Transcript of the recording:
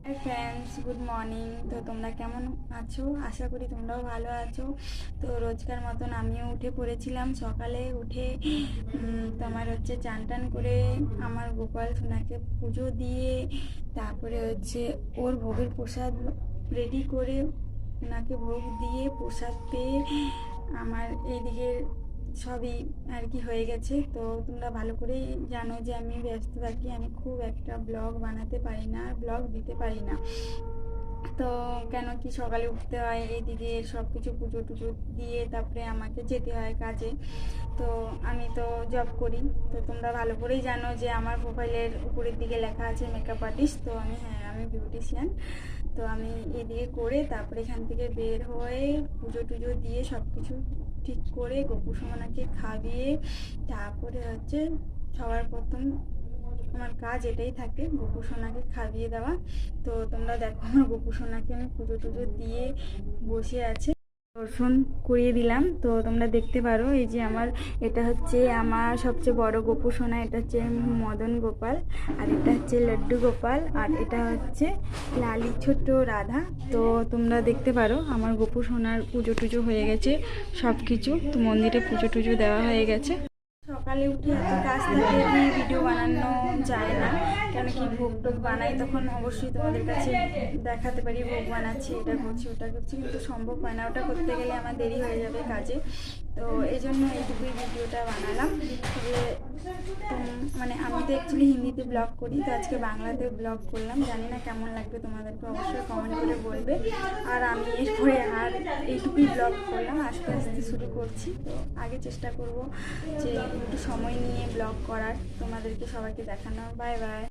Hi friends, good morning. তো তোমরা কেমন আছো? আশা করি তোমরাও ভালো আছো। তো রোজকার মতন আমিও উঠে পড়েছিলাম। সকালে উঠে তোমার চান টান করে আমার গোপাল সোনাকে পুজো দিয়ে তারপরে ওর ভোগের প্রসাদ রেডি করে ওনাকে ভোগ দিয়ে প্রসাদ পেয়ে আমার এইদিকে সবই আর কি হয়ে গেছে। তো তোমরা ভালো করেই জানো যে আমি ব্যস্ত থাকি, আমি খুব একটা ব্লগ বানাতে পারি না, ব্লগ দিতে পারি না। তো কেন কি সকালে উঠতে হয়, এইদিকে সব কিছু পুজো টুজো দিয়ে তারপরে আমাকে যেতে হয় কাজে। তো আমি তো জব করি। তো তোমরা ভালো করেই জানো যে আমার প্রোফাইলের উপরের দিকে লেখা আছে মেকআপ আর্টিস্ট। তো আমি বিউটিশিয়ান। তো আমি এদিকে করে তারপরে এখান থেকে বের হয়ে পুজো টুজো দিয়ে সব কিছু ঠিক করে গোপু সোনাকে খাইয়ে তারপরে সবার প্রথম আমার কাজ এটাই থাকে, গোপু সোনাকে খাইয়ে দেওয়া। তো তোমরা দেখো আমার গোপু সোনাকে আমি পুজো টুজো দিয়ে বসে আছে, দর্শন করিয়ে দিলাম। তো তোমরা দেখতে পারো এই যে এটা আমার সবচেয়ে বড় গোপু সোনা, এটা মদন গোপাল, আর এটা লাড্ডু গোপাল, আর এটা লালি ছোট্ট রাধা। তো তোমরা দেখতে পারো আমার গোপু সোনার পুজো টুজো হয়ে গেছে, সব কিছু তো মন্দিরে পুজো টুজো দেওয়া হয়ে গেছে। সকালে উঠে কাজ থেকে ভিডিও বানানো যায় না, কেন কি ভোগ টোগ বানাই তখন অবশ্যই তোমাদের কাছে দেখাতে পারি ভোগ বানাচ্ছি, এটা করছি ওটা করছি, কিন্তু সম্ভব হয় না, ওটা করতে গেলে আমার দেরি হয়ে যাবে কাজে। তো এই জন্য এইটুকুই ভিডিওটা বানালাম যে আমি তো অ্যাকচুয়ালি হিন্দিতে ব্লগ করি, তো আজকে বাংলাতেও ব্লগ করলাম। জানি না কেমন লাগবে, তোমাদেরকে অবশ্যই কমেন্ট করে বলবে। আর আমি এরপরে এইটুকুই ব্লগ করলাম, আস্তে আস্তে শুরু করছি। তো আগে চেষ্টা করব যে একটু সময় নিয়ে ব্লগ করার, তোমাদেরকে সবাইকে দেখানো। Bye bye.